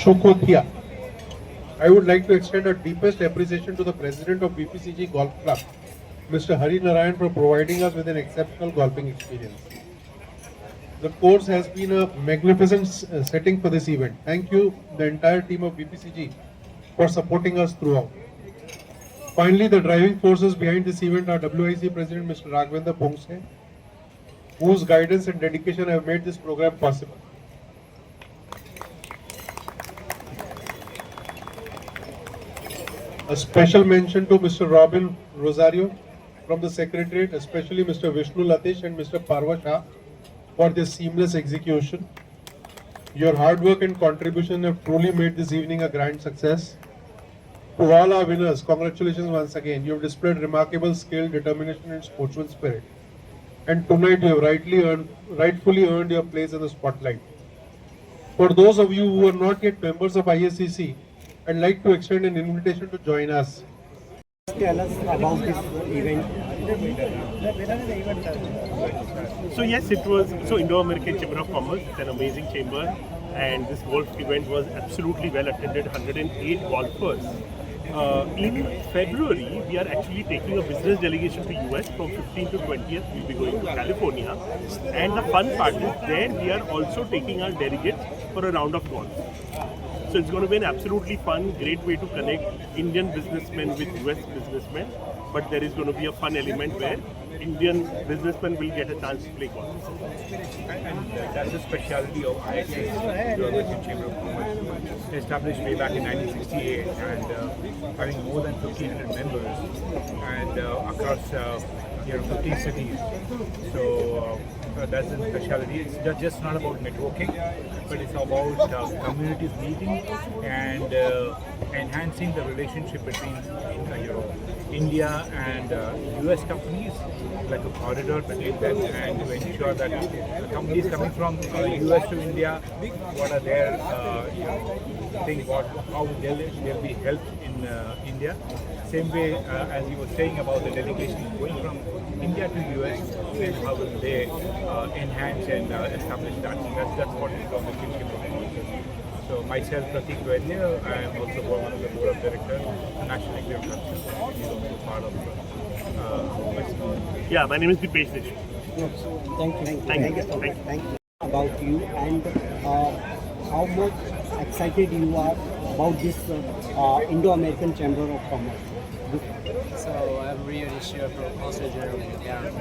Shokothia. I would like to extend our deepest appreciation to the President of BPCG Golf Club, Mr. Hari Narayan, for providing us with an exceptional golfing experience. The course has been a magnificent setting for this event. Thank you, the entire team of BPCG, for supporting us throughout. Finally, the driving forces behind this event are WIC President Mr. Raghavendra Pongse, whose guidance and dedication have made this program possible. A special mention to Mr. Robin Rosario from the Secretariat, especially Mr. Vishnu Latish and Mr. Parva Shah for their seamless execution. Your hard work and contribution have truly made this evening a grand success. To all our winners, congratulations once again. You have displayed remarkable skill, determination and sportsman spirit. And tonight you have rightfully earned your place in the spotlight. For those of you who are not yet members of ISCC, I'd like to extend an invitation to join us. Tell us about this event. So yes, it was Indo-American Chamber of Commerce. It's an amazing chamber, and this golf event was absolutely well attended. 108 golfers. In February, we are actually taking a business delegation to US from 15th to 20th. We'll be going to California, and the fun part is there we are also taking our delegates for a round of golf. So it's going to be an absolutely fun, great way to connect Indian businessmen with US businessmen. But there is going to be a fun element where Indian businessmen will get a chance to play golf. And that's the specialty of ISCC, Indo-American Chamber of Commerce, established way back in 1968 and having more than 1,500 members and across 15 cities. So that's the specialty. It's just not about networking, but it's about communities meeting and enhancing the relationship between India and US companies, like a corridor between them, and to ensure that companies coming from US to India, what are their things, how they'll be helped in India. Same way as you were saying about the delegation going from India to US, and how will they enhance and establish that. That's what we call the kinship of culture. So myself, Pratik Vaidya, I am also one of the board of directors, National Executive Council. He's also part of Yeah, my name is Dipesh Deshmukh. Thank you about you and how much excited you are about this Indo-American Chamber of Commerce. So I'm Rio Nishio from Consul General in Japan, and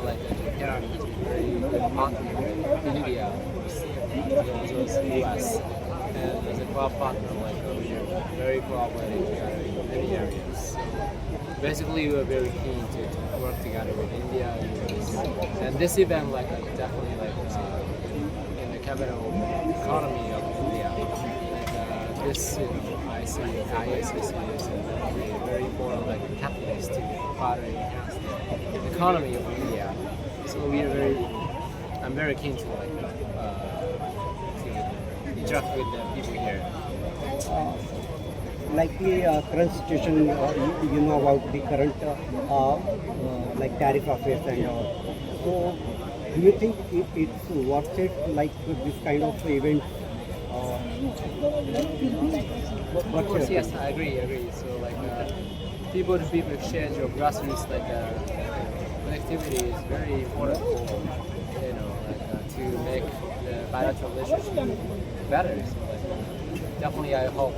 like Japan is very partner in India, as well as the US, and as a partner, we're very cooperative together in many areas. So basically, we're very keen to work together with India and US, and this event, definitely in the capital economy of India. This, I see ISCC is a very important catalyst to further enhance the economy of India. So I'm very keen to interact with the people here. Like the current situation, you know about the current tariff affairs and all. So, do you think it's worth it, this kind of event? Of course, yes, I agree. So people to people exchange or grassroots connectivity is very important for to make the bilateral relationship better. So definitely I hope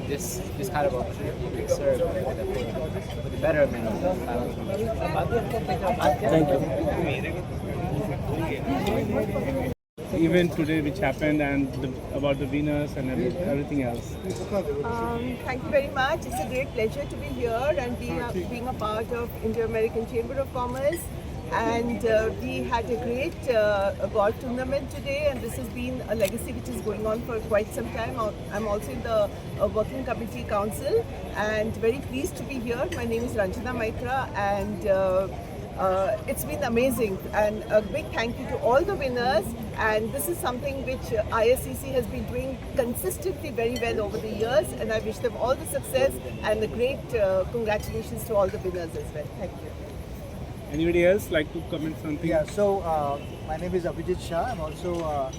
this kind of opportunity will serve for the betterment of the bilateral relationship. Thank you. Event today which happened and about the winners and everything else. Thank you very much. It's a great pleasure to be here and being a part of Indo-American Chamber of Commerce. And we had a great golf tournament today, and this has been a legacy which is going on for quite some time. I'm also in the Working Committee Council and very pleased to be here. My name is Ranjana Maitra, and it's been amazing, and a big thank you to all the winners. And this is something which ISCC has been doing consistently very well over the years, and I wish them all the success and a great congratulations to all the winners as well. Thank you. Anybody else like to comment something? Yeah, so my name is Abhijit Shah. I'm also a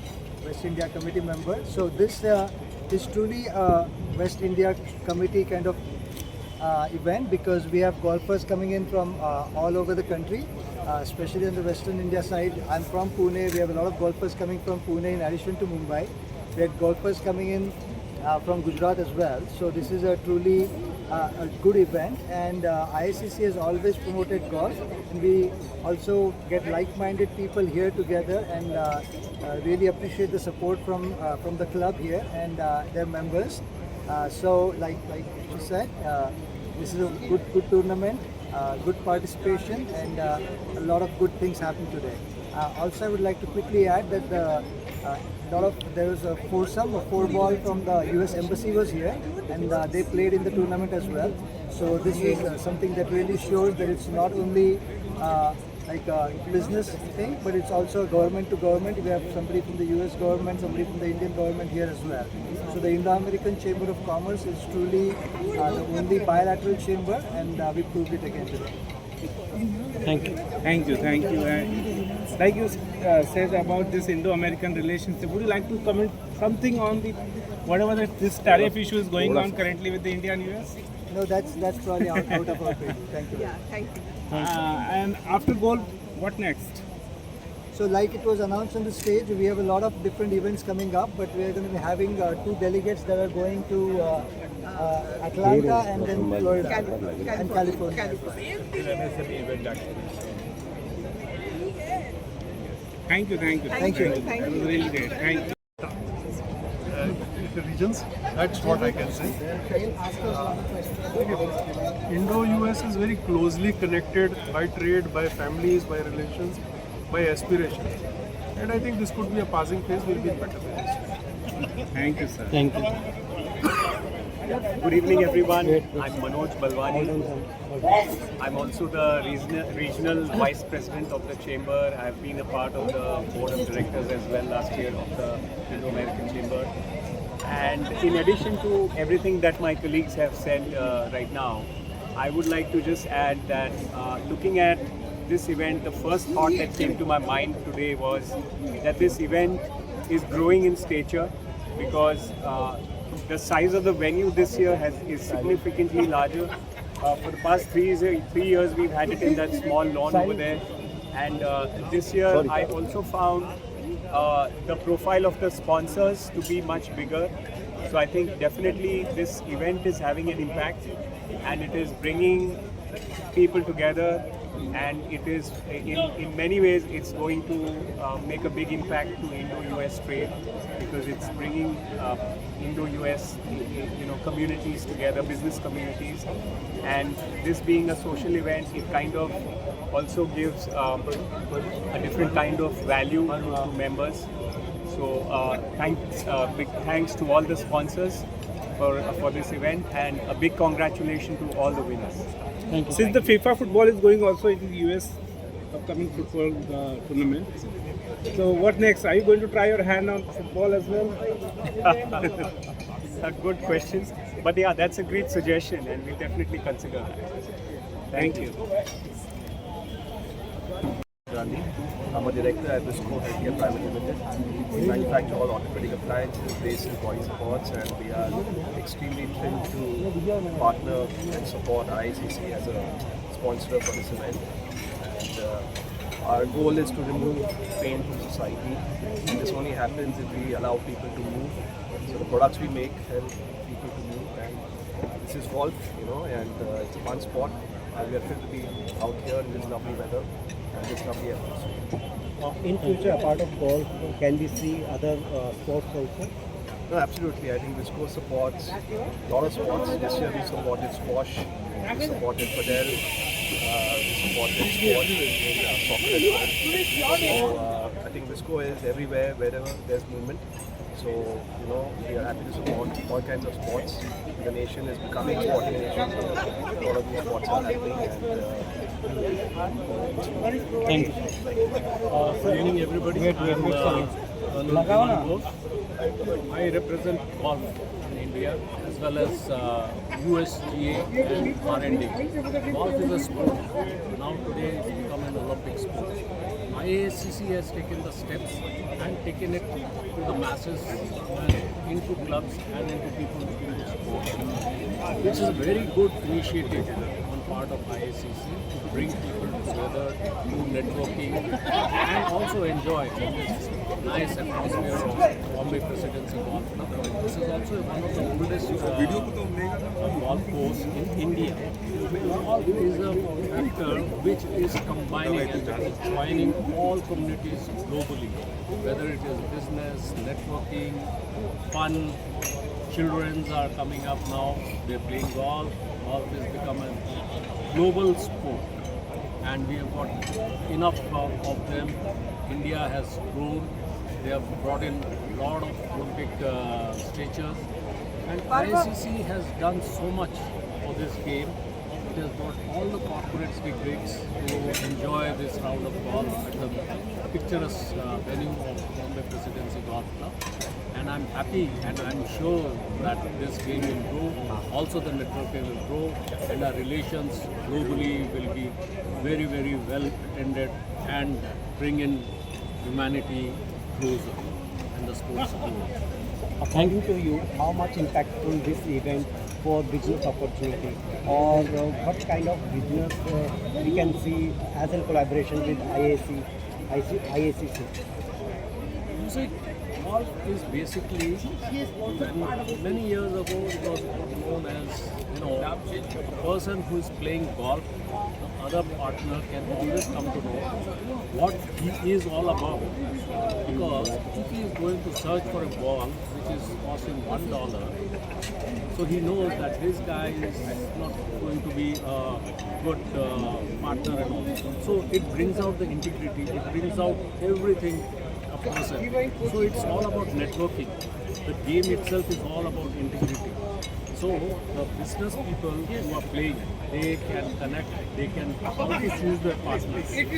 West India Committee member. So this is truly a West India Committee kind of event because we have golfers coming in from all over the country, especially on the Western India side. I'm from Pune. We have a lot of golfers coming from Pune in addition to Mumbai. We have golfers coming in from Gujarat as well. So this is a truly a good event, and IICC has always promoted golf, and we also get like-minded people here together, and really appreciate the support from the club here and their members. So like you said, this is a good tournament, good participation, and a lot of good things happened today. Also, I would like to quickly add that there was a foursome, a four-ball from the US Embassy was here, and they played in the tournament as well. So this is something that really shows that it's not only like a business thing, but it's also government to government. We have somebody from the US government, somebody from the Indian government here as well. So the Indo-American Chamber of Commerce is truly the only bilateral chamber, and we proved it again today. Thank you. Thank you. And like you said about this Indo-American relationship, would you like to comment something on the whatever this tariff issue is going on currently with the India and US? No, that's probably out of our pay. Thank you. Yeah, thank you. And after golf, what next? So like it was announced on the stage, we have a lot of different events coming up, but we are going to be having two delegates that are going to Atlanta and then Florida and California. Thank you. Thank you. Thank That you. was really great. Thank you. The regions. That's what I can say. Indo-US is very closely connected by trade, by families, by relations, by aspirations. And I think this could be a passing phase. We'll be in better place. Thank you, sir. Thank you. Good evening, everyone. I'm Manoj Balwani. I'm also the regional vice president of the chamber. I've been a part of the board of directors as well last year of the Indo-American Chamber. And in addition to everything that my colleagues have said right now, I would like to just add that looking at this event, the first thought that came to my mind today was that this event is growing in stature because the size of the venue this year is significantly larger. For the past 3 years, we've had it in that small lawn over there. And this year, I also found the profile of the sponsors to be much bigger. So I think definitely this event is having an impact, and it is bringing people together, and it is in many ways it's going to make a big impact to Indo-US trade because it's bringing Indo-US communities together, business communities, and this being a social event, it kind of also gives a different kind of value to members. So big thanks to all the sponsors for this event, and a big congratulations to all the winners. Thank you. Since the FIFA football is going also in the US upcoming football tournament, so what next? Are you going to try your hand on football as well? Good questions, but yeah, that's a great suggestion, and we definitely consider that. Thank you. Gandhi. I'm a director at Visco Healthcare Private Limited. We manufacture all orthopedic appliances, braces, body supports, and we are extremely thrilled to partner and support IICC as a sponsor for this event. And our goal is to remove pain from society. And this only happens if we allow people to move. So the products we make help people to move. And this is golf, and it's a fun sport. And we are thrilled to be out here in this lovely weather. And this lovely atmosphere. In future, apart of golf, can we see other sports also? No, absolutely. I think Visco supports a lot of sports. This year we supported squash, we supported padel, we supported squash in soccer as well. So I think Visco is everywhere, wherever there's movement. So, we are happy to support all kinds of sports. The nation is becoming a sporting nation, so a lot of these sports are happening. Thank you. Good evening, everybody. I represent golf in India as well as USGA and R&D. Golf is a sport. Now today it's become IACC has taken the steps and taken it to the masses and into clubs and into people into sport. Which is a very good initiative on part of IACC to bring people together, do networking and also enjoy this nice atmosphere of Bombay Presidency Golf Club. This is also one of the oldest golf course in India. Golf is a factor which is combining and joining all communities globally, whether it is business, networking, fun. Children are coming up now, they're playing golf. Golf has become a global sport and we have got enough of them. India has grown, they have brought in a lot of Olympic statures and ICC has done so much for this game. It has brought all the corporate bigwigs to enjoy this round of golf at the picturesque venue of Bombay Presidency Golf Club. And I'm happy and I'm sure that this game will grow, also the networking will grow and our relations globally will be very, very well attended and bring in humanity closer and the sports closer. According to you, how much impactful this event for business opportunity or what kind of business we can see as a collaboration with IACC? Music golf is basically, many years ago it was known as, a person who is playing golf, the other partner can always come to know what he is all about. Because if he is going to search for a ball which is costing $1, so he knows that this guy is not going to be a good partner and all. So it brings out the integrity, it brings out everything a person. So it's all about networking. The game itself is all about integrity. So the business people who are playing, they can connect, they can also choose their partners, and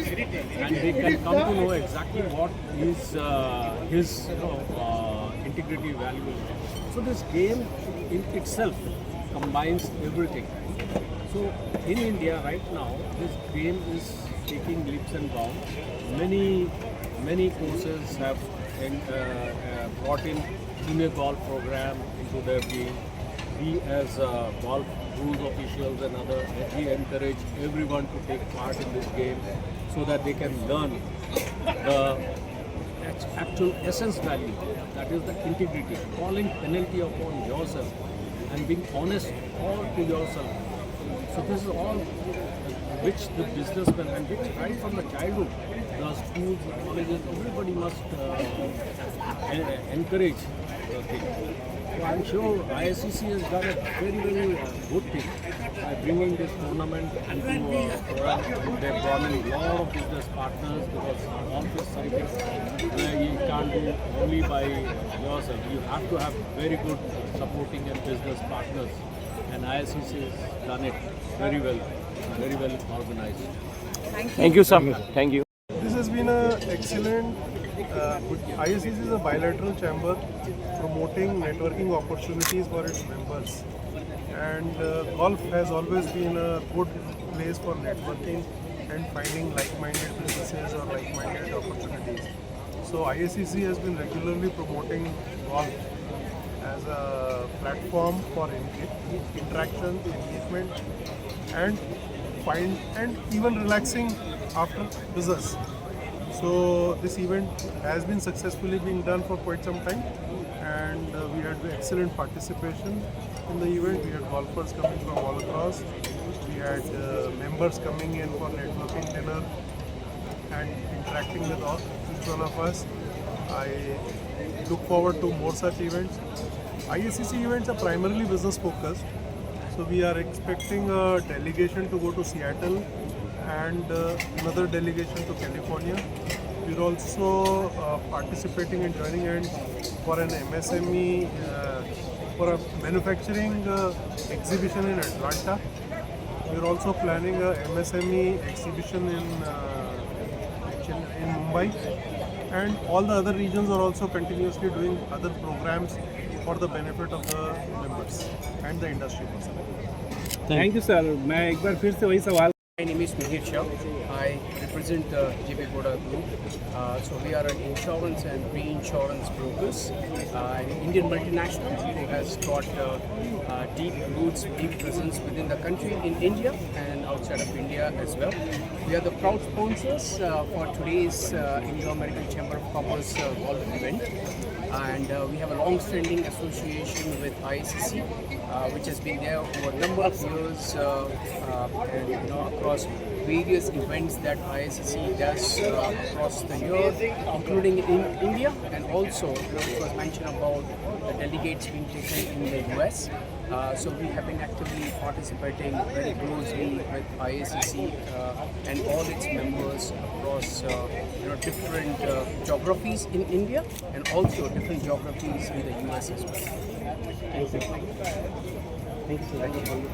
they can come to know exactly what is his integrity value is. So this game in itself combines everything. So in India right now, this game is taking leaps and bounds. Many courses have brought in junior golf program into their game. We as golf rules officials and others, we encourage everyone to take part in this game so that they can learn the actual essence value, that is the integrity, calling penalty upon yourself and being honest all to yourself. So this is all which the businessmen and which right from the childhood, the schools, the colleges, everybody must encourage the thing. So I'm sure ISCC has done a very, very good thing by bringing this tournament and to they've brought in a lot of business partners because all this something you can't do only by yourself. You have to have very good supporting and business partners, and ISCC has done it very well organized. Thank you, sir. Thank you. This has been an excellent. ISCC is a bilateral chamber promoting networking opportunities for its members, and golf has always been a good place for networking and finding like-minded businesses or like-minded opportunities. So ISCC has been regularly promoting golf as a platform for interaction, engagement, and even relaxing after business. So this event has been successfully being done for quite some time, and we had excellent participation in the event. We had golfers coming from all across. We had members coming in for networking dinner and interacting with each one of us. I look forward to more such events. ISCC events are primarily business focused, so we are expecting a delegation to go to Seattle and another delegation to California. We're also participating and joining in for an MSME, for a manufacturing exhibition in Atlanta. We're also planning a MSME exhibition in Mumbai, and all the other regions are also continuously doing other programs for the benefit of the members and the industry. Thank you sir. मैं एक बार फिर से वही सवाल My name is Mihir Shah. I represent the JP Boda Group. So we are an insurance and reinsurance brokers. An Indian multinational. It has got deep roots, deep presence within the country in India and outside of India as well. We are the proud sponsors for today's Indo-American Chamber of Commerce golf event. And we have a long-standing association with IACC, which has been there for a number of years, and across various events that IACC does across the year, including in India, and also it was mentioned about the delegates being taken in the US. So we have been actively participating very closely with IACC and all its members across different geographies in India and also different geographies in the US as well. Thank you. Thank you.